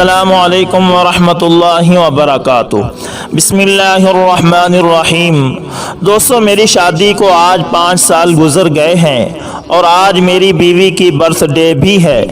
السلام علیکم ورحمۃ اللہ وبرکاتہ۔ بسم اللہ الرحمن الرحیم۔ دوستو، میری شادی کو آج 5 سال گزر گئے ہیں اور آج میری بیوی کی برتھ ڈے بھی ہے۔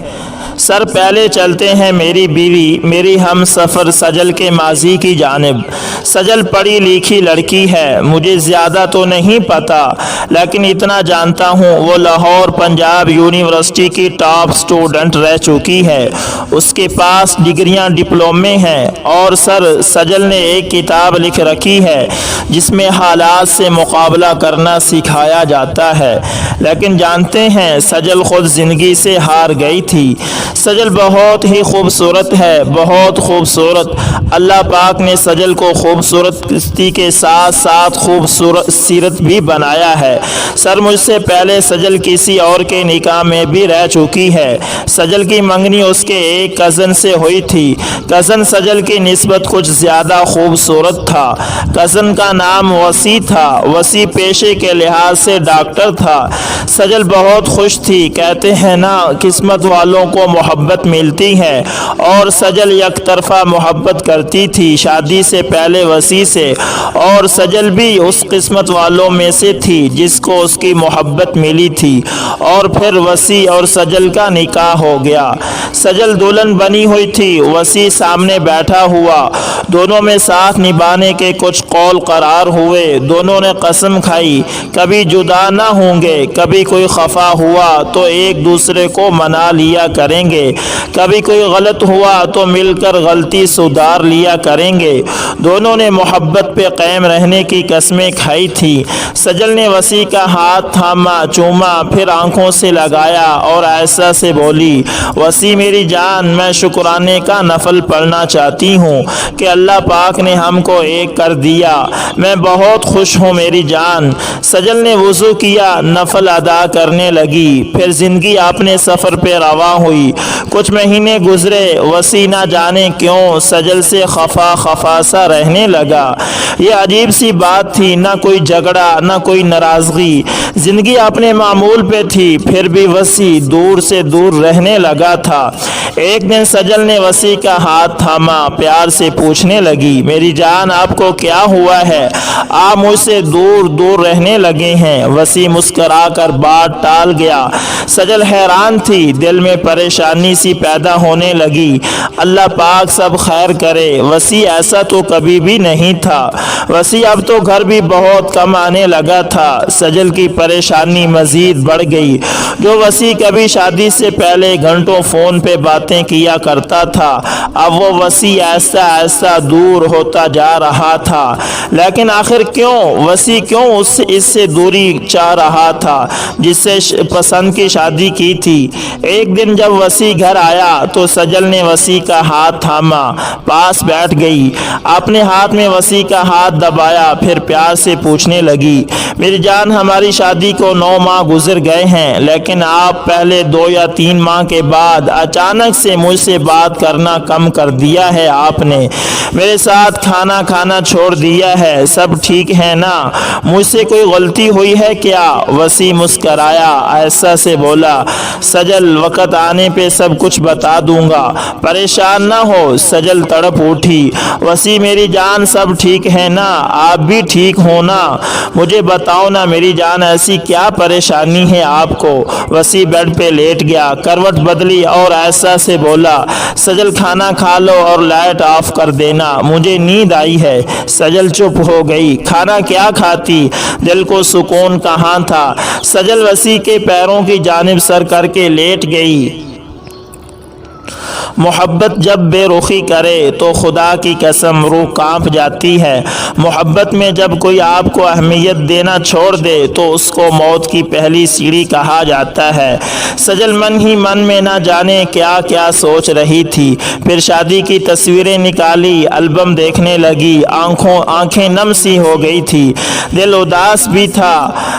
سر پہلے چلتے ہیں میری بیوی، میری ہم سفر سجل کے ماضی کی جانب۔ سجل پڑھی لکھی لڑکی ہے، مجھے زیادہ تو نہیں پتہ، لیکن اتنا جانتا ہوں وہ لاہور پنجاب یونیورسٹی کی ٹاپ سٹوڈنٹ رہ چکی ہے۔ اس کے پاس ڈگریاں ڈپلومے ہیں، اور سر سجل نے ایک کتاب لکھ رکھی ہے جس میں حالات سے مقابلہ کرنا سکھایا جاتا ہے۔ لیکن جانتے ہیں سجل خود زندگی سے ہار گئی تھی۔ سجل بہت ہی خوبصورت ہے، بہت خوبصورت۔ اللہ پاک نے سجل کو خوبصورتی کے ساتھ ساتھ خوبصورت سیرت بھی بنایا ہے۔ سر مجھ سے پہلے سجل کسی اور کے نکاح میں بھی رہ چکی ہے۔ سجل کی منگنی اس کے ایک کزن سے ہوئی تھی۔ کزن سجل کی نسبت کچھ زیادہ خوبصورت تھا۔ کزن کا نام وسی تھا۔ وسی پیشے کے لحاظ سے ڈاکٹر تھا۔ سجل بہت خوش تھی۔ کہتے ہیں نا، قسمت والوں کو محبت ملتی ہے، اور سجل یک طرفہ محبت کرتی تھی شادی سے پہلے وسی سے، اور سجل بھی اس قسمت والوں میں سے تھی جس کو اس کی محبت ملی تھی، اور پھر وسی اور سجل کا نکاح ہو گیا۔ سجل دلہن بنی ہوئی تھی، وسی سامنے بیٹھا ہوا۔ دونوں میں ساتھ نبھانے کے کچھ قول قرار ہوئے۔ دونوں نے قسم کھائی کبھی جدا نہ ہوں گے، کبھی کوئی خفا ہوا تو ایک دوسرے کو منا لیا کریں گے، کبھی کوئی غلط ہوا تو مل کر غلطی سدھار لیا کریں گے۔ دونوں نے محبت پہ قائم رہنے کی قسمیں کھائی تھی۔ سجل نے وسی کا ہاتھ تھاما، چوما، پھر آنکھوں سے لگایا اور ایسا سے بولی، وسی میری جان، میں شکرانے کا نفل پڑھنا چاہتی ہوں کہ اللہ پاک نے ہم کو ایک کر دیا۔ میں بہت خوش ہوں میری جان۔ سجل نے وضو کیا، نفل ادا کرنے لگی، پھر زندگی اپنے سفر پہ رواں ہوئی۔ کچھ مہینے گزرے، وسی نہ جانے کیوں سجل سے خفا خفا سا رہنے لگا۔ یہ عجیب سی بات تھی، نہ کوئی جھگڑا، نہ کوئی ناراضگی، زندگی اپنے معمول پہ تھی، پھر بھی وسی دور سے دور رہنے لگا تھا۔ ایک دن سجل نے وسی کا ہاتھ تھاما، پیار سے پوچھنے لگی، میری جان آپ کو کیا ہوا ہے؟ آپ مجھ سے دور دور رہنے لگے ہیں۔ وسی مسکرا کر بات ٹال گیا۔ سجل حیران تھی، دل میں پریشانی سی پیدا ہونے لگی۔ اللہ پاک سب خیر کرے، وسی ایسا تو کبھی بھی نہیں تھا۔ وسی اب تو گھر بھی بہت کم آنے لگا تھا۔ سجل کی پریشانی مزید بڑھ گئی۔ جو وسی کبھی شادی سے پہلے گھنٹوں فون پہ باتیں کیا کرتا تھا، اب وہ وسی ایسا ایسا دور ہوتا جا رہا تھا۔ لیکن آخر کیوں؟ وسی کیوں اس سے دوری چاہ رہا تھا جس سے پسند کی شادی کی تھی؟ ایک دن جب وسی گھر آیا تو سجل نے وسی کا ہاتھ تھاما، پاس بیٹھ گئی، اپنے ہاتھ میں وسی کا ہاتھ دبایا، پھر پیار سے پوچھنے لگی، میری جان ہماری شادی کو 9 ماہ گزر گئے ہیں، لیکن آپ پہلے 2 یا 3 ماہ کے بعد اچانک سے مجھ سے بات کرنا کم کر دیا ہے آپ نے، میرے ساتھ کھانا کھانا چھوڑ دیا ہے، سب ٹھیک ہے نا؟ مجھ سے کوئی غلطی ہوئی ہے کیا؟ وسی مسکرایا، ایسا سے بولا، سجل وقت آنے پہ سب کچھ بتا دوں گا، پریشان نہ ہو۔ سجل تڑپ اٹھی، وسی میری جان سب ٹھیک ہے نا؟ آپ بھی ٹھیک ہو نا؟ مجھے بتاؤ نا میری جان، ایسی کیا پریشانی ہے آپ کو؟ وسی بیڈ پہ لیٹ گیا، کروٹ بدلی اور ایسا سے بولا، سجل کھانا کھا لو اور لائٹ آف کر دینا، مجھے نیند آئی ہے۔ سجل چپ ہو گئی، کھانا کیا کھاتی؟ دل کو سکون کہاں تھا؟ سجل وسی کے پیروں کی جانب سر کر کے لیٹ گئی۔ محبت جب بے رخی کرے تو خدا کی قسم روح کانپ جاتی ہے۔ محبت میں جب کوئی آپ کو اہمیت دینا چھوڑ دے تو اس کو موت کی پہلی سیڑھی کہا جاتا ہے۔ سجل من ہی من میں نہ جانے کیا کیا سوچ رہی تھی۔ پھر شادی کی تصویریں نکالی، البم دیکھنے لگی، آنکھیں نم سی ہو گئی تھی، دل اداس بھی تھا۔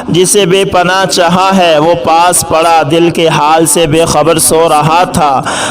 جسے بے پناہ چاہا ہے وہ پاس پڑا، دل کے حال سے بے خبر سو رہا تھا۔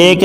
1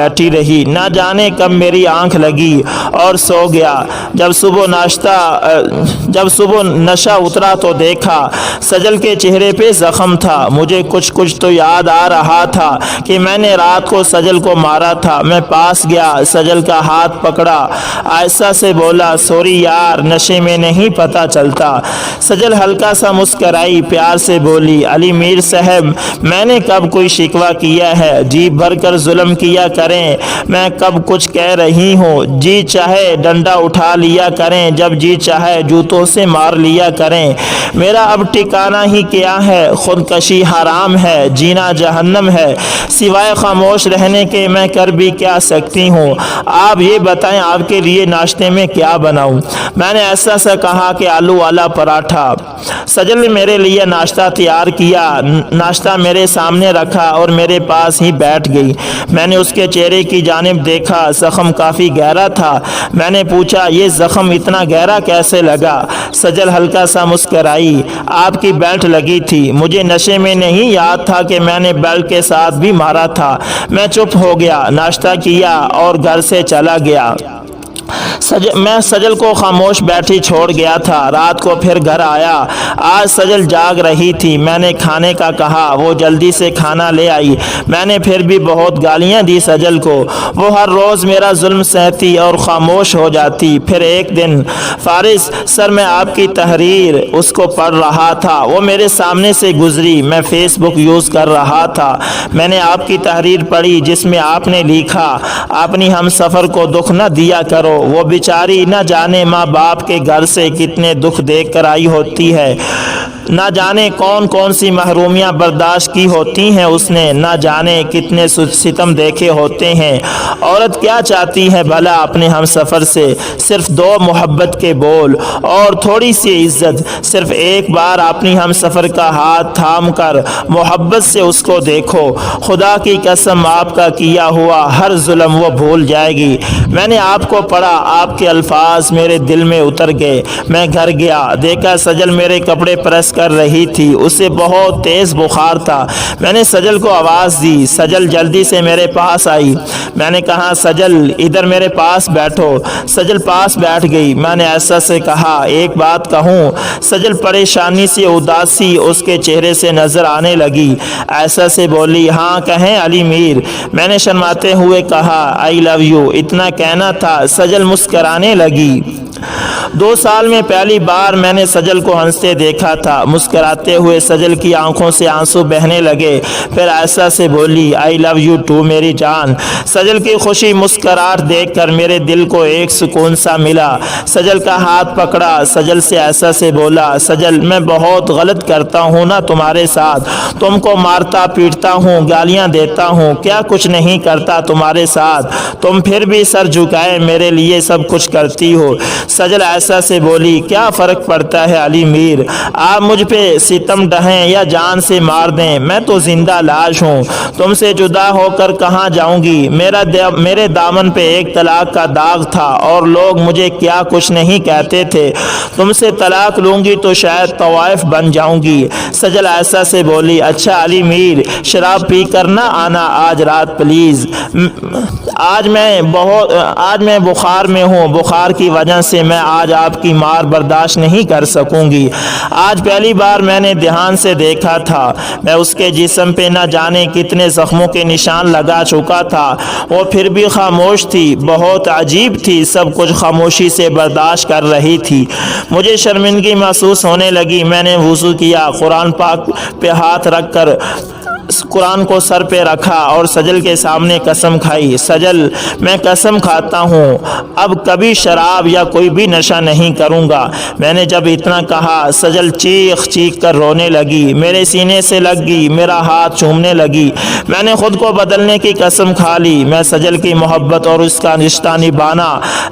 بیٹھی رہی، نہ جانے کب میری آنکھ لگی اور سو گیا۔ جب صبح نشہ اترا تو دیکھا سجل کے چہرے پہ زخم تھا۔ مجھے کچھ تو یاد آ رہا تھا کہ میں نے رات کو سجل کو مارا تھا۔ میں پاس گیا، سجل کا ہاتھ پکڑا، آہستہ سے بولا، سوری یار، نشے میں نہیں پتہ چلتا۔ سجل ہلکا سا مسکرائی، پیار سے بولی، علی میر صاحب، میں نے کب کوئی شکوہ کیا ہے؟ جی بھر کر ظلم کیا کریں، میں کب کچھ کہہ رہی ہوں؟ جی چاہے ڈنڈا اٹھا لیا کریں، جب جی چاہے جوتوں سے مار لیا کریں۔ میرا اب ٹھکانہ ہی کیا ہے؟ خودکشی حرام ہے، جینا جہنم ہے، سوائے خاموش رہنے کے میں کر بھی کیا سکتی ہوں؟ آپ یہ بتائیں آپ کے لیے ناشتے میں کیا بناؤں؟ میں نے ایسا سا کہا کہ آلو والا پراٹھا۔ سجل نے میرے لیے ناشتہ تیار کیا، ناشتہ میرے سامنے رکھا اور میرے پاس ہی بیٹھ گئی۔ میں نے اس کے چہرے کی جانب دیکھا، زخم کافی گہرا تھا۔ میں نے پوچھا، یہ زخم اتنا گہرا کیسے لگا؟ سجل ہلکا سا مسکرائی، آپ کی بیلٹ لگی تھی، مجھے نشے میں نہیں یاد تھا کہ میں نے بیلٹ کے ساتھ بھی مارا تھا۔ میں چپ ہو گیا، ناشتہ کیا اور گھر سے چلا گیا۔ میں سجل کو خاموش بیٹھی چھوڑ گیا تھا۔ رات کو پھر گھر آیا، آج سجل جاگ رہی تھی۔ میں نے کھانے کا کہا، وہ جلدی سے کھانا لے آئی۔ میں نے پھر بھی بہت گالیاں دی سجل کو، وہ ہر روز میرا ظلم سہتی اور خاموش ہو جاتی۔ پھر ایک دن، فارس سر، میں آپ کی تحریر اس کو پڑھ رہا تھا، وہ میرے سامنے سے گزری، میں فیس بک یوز کر رہا تھا۔ میں نے آپ کی تحریر پڑھی جس میں آپ نے لکھا، اپنی ہم سفر کو دکھ نہ دیا کرو، وہ بیچاری نہ جانے ماں باپ کے گھر سے کتنے دکھ دیکھ کر آئی ہوتی ہے، نہ جانے کون کون سی محرومیاں برداشت کی ہوتی ہیں اس نے، نہ جانے کتنے ستم دیکھے ہوتے ہیں۔ عورت کیا چاہتی ہے بھلا اپنے ہم سفر سے؟ صرف دو محبت کے بول اور تھوڑی سی عزت۔ صرف ایک بار اپنی ہم سفر کا ہاتھ تھام کر محبت سے اس کو دیکھو، خدا کی قسم آپ کا کیا ہوا ہر ظلم وہ بھول جائے گی۔ میں نے آپ کو پڑھا، آپ کے الفاظ میرے دل میں اتر گئے۔ میں گھر گیا، دیکھا سجل میرے کپڑے پریس کر رہی تھی، اسے بہت تیز بخار تھا۔ میں نے سجل کو آواز دی، سجل جلدی سے میرے پاس آئی۔ میں نے کہا، سجل ادھر میرے پاس بیٹھو۔ سجل پاس بیٹھ گئی۔ میں نے ایسا سے کہا، ایک بات کہوں؟ سجل پریشانی سے اداسی اس کے چہرے سے نظر آنے لگی، ایسا سے بولی، ہاں کہیں علی میر۔ میں نے شرماتے ہوئے کہا، آئی لو یو، اتنا کہنا تھا۔ سجل مسکرانے لگی۔ 2 سال میں پہلی بار میں نے سجل کو ہنستے دیکھا تھا۔ مسکراتے ہوئے سجل کی آنکھوں سے آنسو بہنے لگے، پھر ایسا سے بولی، آئی لو یو ٹو میری جان۔ سجل کی خوشی مسکراہٹ دیکھ کر میرے دل کو ایک سکون سا ملا۔ سجل کا ہاتھ پکڑا، سجل سے ایسا سے بولا، سجل میں بہت غلط کرتا ہوں نا تمہارے ساتھ، تم کو مارتا پیٹتا ہوں، گالیاں دیتا ہوں، کیا کچھ نہیں کرتا تمہارے ساتھ، تم پھر بھی سر جھکائے میرے لیے سب کچھ کرتی ہو۔ سجل ایسا سے بولی، کیا فرق پڑتا ہے علی میر، آپ مجھ پہ ستم ڈھائیں یا جان سے مار دیں، میں تو زندہ لاش ہوں، تم سے جدا ہو کر کہاں جاؤں گی؟ میرے دامن پہ ایک طلاق کا داغ تھا اور لوگ مجھے کیا کچھ نہیں کہتے تھے، تم سے طلاق لوں گی تو شاید طوائف بن جاؤں گی۔ سجل ایسا سے بولی، اچھا علی میر، شراب پی کر نہ آنا آج رات پلیز، آج میں بخار میں ہوں، بخار کی وجہ سے میں آج آپ کی مار برداشت نہیں کر سکوں گی۔ آج پہلی بار میں نے دھیان سے دیکھا تھا، میں اس کے جسم پہ نہ جانے کتنے زخموں کے نشان لگا چکا تھا، وہ پھر بھی خاموش تھی، بہت عجیب تھی، سب کچھ خاموشی سے برداشت کر رہی تھی۔ مجھے شرمندگی محسوس ہونے لگی، میں نے وضو کیا، قرآن پاک پہ ہاتھ رکھ کر قرآن کو سر پہ رکھا اور سجل کے سامنے قسم کھائی، سجل میں قسم کھاتا ہوں اب کبھی شراب یا کوئی بھی نشہ نہیں کروں گا۔ میں نے جب اتنا کہا، سجل چیخ چیخ کر رونے لگی، میرے سینے سے لگ گئی، میرا ہاتھ چومنے لگی۔ میں نے خود کو بدلنے کی قسم کھا لی، میں سجل کی محبت اور اس کا رشتہ نبھانا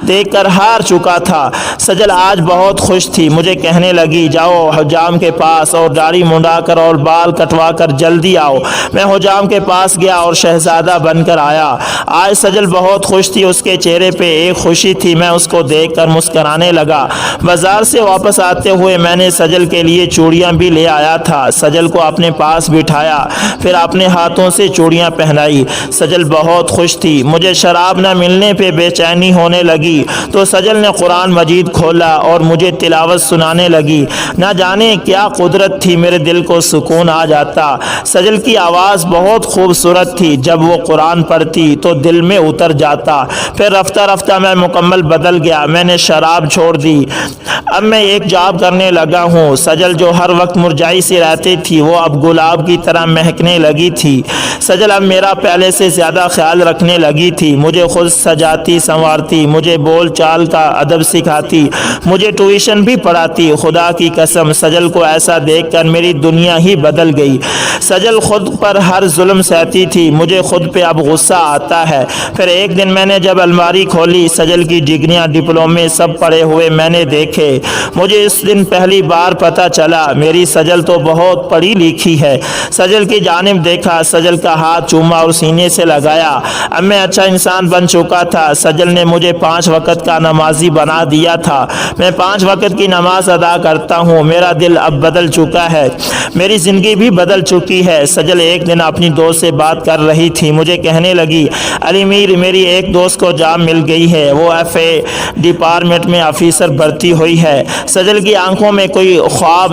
دیکھ کر ہار چکا تھا۔ سجل آج بہت خوش تھی، مجھے کہنے لگی، جاؤ حجام کے پاس اور داڑھی منڈا کر اور بال کٹوا کر جلدی آؤ، میں حجام کے پاس گیا اور شہزادہ بن کر آیا۔ آج سجل بہت خوش تھی، اس کے چہرے پہ ایک خوشی تھی۔ میں اس کو دیکھ کر مسکرانے لگا۔ بازار سے واپس آتے ہوئے میں نے سجل کے لیے چوڑیاں بھی لے آیا تھا۔ سجل کو اپنے پاس بٹھایا، پھر اپنے ہاتھوں سے چوڑیاں پہنائی۔ سجل بہت خوش تھی۔ مجھے شراب نہ ملنے پہ بے چینی ہونے لگی تو سجل نے قرآن مجید کھولا اور مجھے تلاوت سنانے لگی۔ نہ جانے کیا قدرت تھی، میرے دل کو سکون آ جاتا۔ سجل کی آواز بہت خوبصورت تھی، جب وہ قرآن پڑھتی تو دل میں اتر جاتا۔ پھر رفتہ رفتہ میں مکمل بدل گیا۔ میں نے شراب چھوڑ دی۔ اب میں ایک جاب کرنے لگا ہوں۔ سجل جو ہر وقت مرجائی سی رہتی تھی وہ اب گلاب کی طرح مہکنے لگی تھی۔ سجل اب میرا پہلے سے زیادہ خیال رکھنے لگی تھی، مجھے خود سجاتی سنوارتی، مجھے بول چال کا ادب سکھاتی، مجھے ٹیوشن بھی پڑھاتی۔ خدا کی قسم سجل کو ایسا دیکھ کر میری دنیا ہی بدل گئی۔ سجل خود پر ہر ظلم سہتی تھی، مجھے خود پہ اب غصہ آتا ہے۔ پھر ایک دن میں نے جب الماری کھولی، سجل کی ڈگریاں، ڈپلومے سب پڑے ہوئے میں نے دیکھے۔ مجھے اس دن پہلی بار پتہ چلا میری سجل تو بہت پڑھی لکھی ہے۔ سجل کی جانب دیکھا، سجل کا ہاتھ چوما اور سینے سے لگایا۔ اب میں اچھا انسان بن چکا تھا۔ سجل نے مجھے 5 وقت کا نمازی بنا دیا تھا۔ میں 5 وقت کی نماز ادا کرتا ہوں۔ میرا دل اب بدل چکا ہے، میری زندگی بھی بدل چکی ہے۔ سجل ایک دن اپنی دوست سے بات کر رہی تھی، مجھے کہنے لگی، علی میر میری ایک دوست کو جاب مل گئی ہے، وہ FA ڈپارٹمنٹ میں آفیسر بھرتی ہوئی ہے۔ سجل کی آنکھوں میں کوئی خواب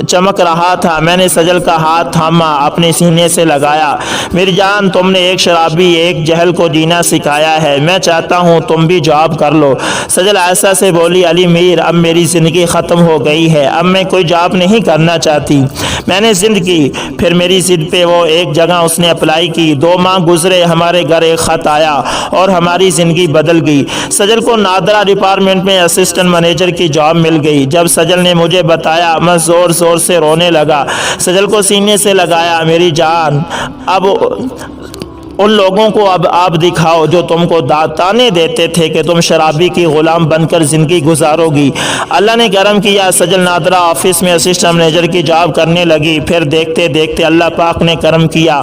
چمک رہا تھا۔ میں نے سجل کا ہاتھ تھاما، اپنے سینے سے لگایا۔ میری جان، تم نے ایک شرابی ایک جہل کو جینا سکھایا ہے، میں چاہتا ہوں تم بھی جاب کر لو۔ سجل ایسا سے بولی، علی میر اب میری زندگی ختم ہو گئی ہے، اب میں کوئی جاب نہیں کرنا چاہتی۔ میں نے ضد کی، پھر میری ضد پہ وہ ایک جگہ اس نے اپلائی کی۔ 2 ماہ گزرے، ہمارے گھر ایک خط آیا اور ہماری زندگی بدل گئی۔ سجل کو نادرا ڈپارٹمنٹ میں اسسٹنٹ مینیجر کی جاب مل گئی۔ جب سجل نے مجھے بتایا میں زور زور سے رونے لگا، سجل کو سینے سے لگایا، میری جان اب ان لوگوں کو اب آپ دکھاؤ جو تم کو تانے دیتے تھے کہ تم شرابی کی غلام بن کر زندگی گزارو گی۔ اللہ نے کرم کیا، سجل نادرا آفس میں اسسٹنٹ مینیجر کی جاب کرنے لگی۔ پھر دیکھتے دیکھتے اللہ پاک نے کرم کیا،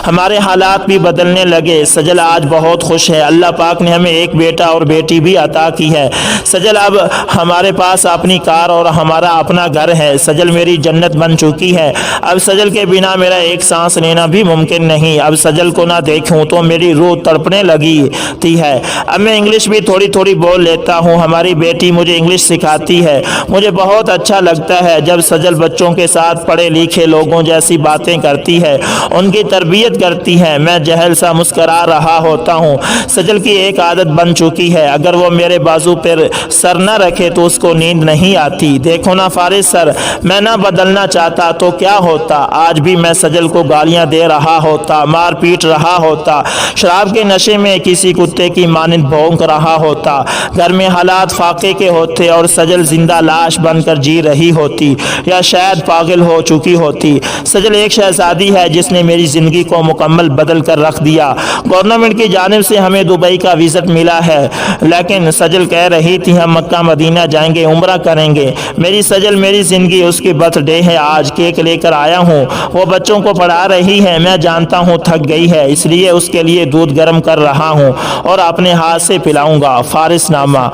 ہمارے حالات بھی بدلنے لگے۔ سجل آج بہت خوش ہے، اللہ پاک نے ہمیں ایک بیٹا اور بیٹی بھی عطا کی ہے۔ سجل اب ہمارے پاس اپنی کار اور ہمارا اپنا گھر ہے۔ سجل میری جنت بن چکی ہے، اب سجل کے بنا میرا ایک سانس لینا بھی ممکن نہیں۔ اب سجل کو نہ دیکھوں تو میری روح تڑپنے لگی تھی ہے۔ اب میں انگلش بھی تھوڑی تھوڑی بول لیتا ہوں، ہماری بیٹی مجھے انگلش سکھاتی ہے۔ مجھے بہت اچھا لگتا ہے جب سجل بچوں کے ساتھ پڑھے لکھے لوگوں جیسی باتیں کرتی ہے، ان کی تربیت کرتی ہے۔ میں جہل سا مسکرا رہا ہوتا ہوں۔ سجل کی ایک عادت بن چکی ہے، اگر وہ میرے بازو پر سر نہ رکھے تو اس کو نیند نہیں آتی۔ دیکھو نا فارغ سر، میں نہ بدلنا چاہتا تو کیا ہوتا، آج بھی میں سجل کو گالیاں دے رہا ہوتا، مار پیٹ رہا ہوتا، شراب کے نشے میں کسی کتے کی مانند بھونک رہا ہوتا، گھر میں حالات فاقے کے ہوتے اور سجل زندہ لاش بن کر جی رہی ہوتی یا شاید پاگل ہو چکی ہوتی۔ سجل ایک شہزادی ہے جس نے میری زندگی کو مکمل بدل کر رکھ دیا۔ گورنمنٹ کی جانب سے ہمیں دبئی کا وزٹ ملا ہے، لیکن سجل کہہ رہی تھی ہم مکہ مدینہ جائیں گے، عمرہ کریں گے۔ میری سجل، میری زندگی، اس کی برتھ ڈے ہے آج، کیک لے کر آیا ہوں، وہ بچوں کو پڑھا رہی ہے، میں جانتا ہوں تھک گئی ہے، اس لیے اس کے لیے دودھ گرم کر رہا ہوں اور اپنے ہاتھ سے پلاؤں گا۔ فارس نامہ۔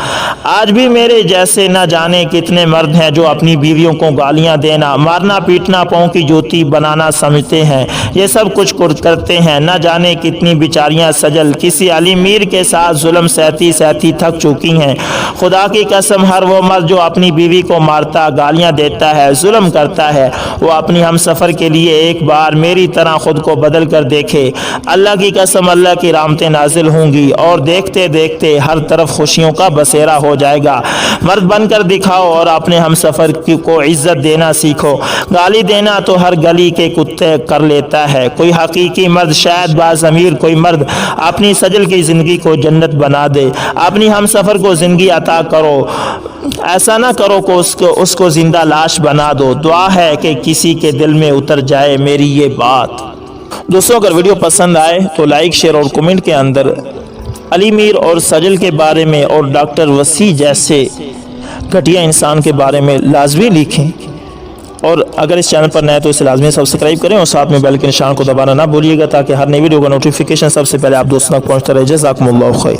آج بھی میرے جیسے نہ جانے کتنے مرد ہیں جو اپنی بیویوں کو گالیاں دینا، مارنا پیٹنا، پاؤں کی جوتی بنانا سمجھتے ہیں، یہ سب کچھ کرتے ہیں۔ نہ جانے کتنی بیچاریاں سجل کسی علی میر کے ساتھ ظلم سہتی سہتی تھک چکی ہیں۔ خدا کی قسم، ہر وہ مرد جو اپنی بیوی کو مارتا، گالیاں دیتا ہے، ظلم کرتا ہے، وہ اپنی ہم سفر کے لیے ایک بار میری طرح خود کو بدل کر دیکھے۔ اللہ کی قسم، اللہ کی رحمتیں نازل ہوں گی اور دیکھتے دیکھتے ہر طرف خوشیوں کا بسیرا ہو جائے گا۔ مرد بن کر دکھاؤ اور اپنے ہم سفر کو عزت دینا سیکھو۔ گالی دینا تو ہر گلی کے کتے کر لیتا ہے، کوئی حقیقی مرد، شاید باضمیر کوئی مرد اپنی سجل کی زندگی کو جنت بنا دے۔ اپنی ہم سفر کو زندگی عطا کرو، ایسا نہ کرو کہ اس کو زندہ لاش بنا دو۔ دعا ہے کہ کسی کے دل میں اتر جائے میری یہ بات۔ دوستوں، اگر ویڈیو پسند آئے تو لائک، شیئر اور کمنٹ کے اندر علی میر اور سجل کے بارے میں اور ڈاکٹر وسی جیسے گھٹیا انسان کے بارے میں لازمی لکھیں۔ اور اگر اس چینل پر نئے تو اسے لازمی سبسکرائب کریں اور ساتھ میں بیل کے نشان کو دبانا نہ بھولیے گا تاکہ ہر نئی ویڈیو کا نوٹیفیکیشن سب سے پہلے آپ دوستوں تک پہنچتا رہے۔ جزاکم اللہ خیر۔